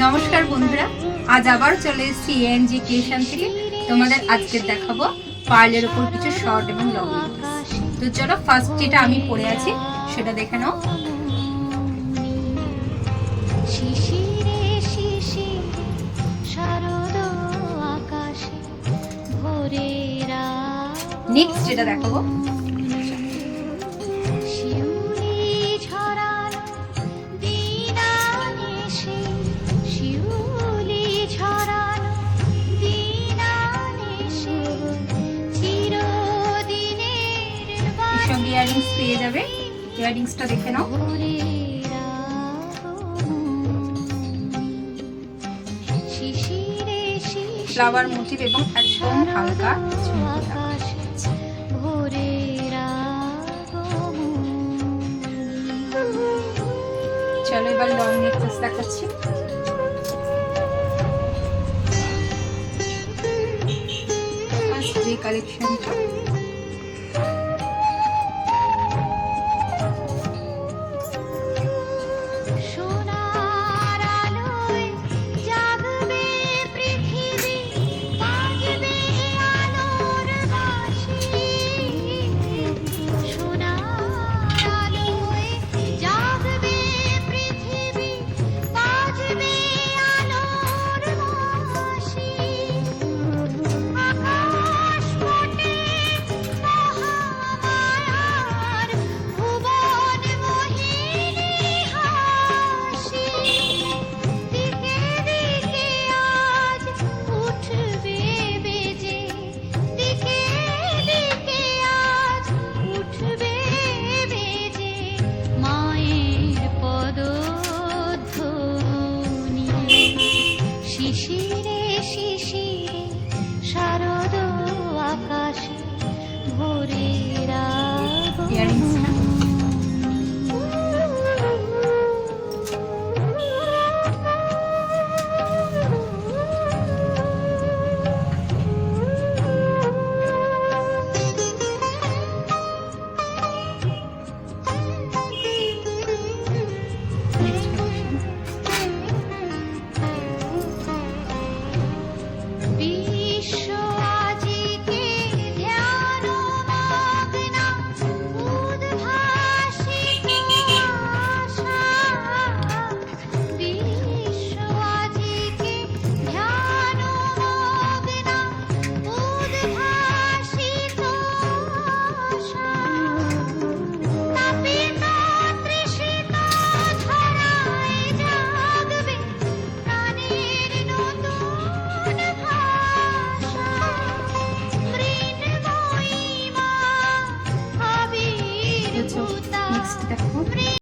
নমস্কার বন্ধুরা, আজ আবার চলে এসেছি এএনজি ক্রিয়েশন থেকে। তোমাদের আজকে দেখাবো পার্লের উপর কিছু শর্ট এবং লং নেকলেস। তো চলো ফার্স্ট যেটা আমি পরে আছি সেটা দেখে নাও। নেক্সট যেটা দেখাবো সঙ্গে ইয়ারিংস পেয়ে যাবে। ইয়ারিংসটা দেখে নাও। ফ্লাওয়ার মোটিভ এবং একদম হালকা চলো এবার লং নেকলেস দেখাচ্ছি। ফার্স্ট যে কালেকশনটা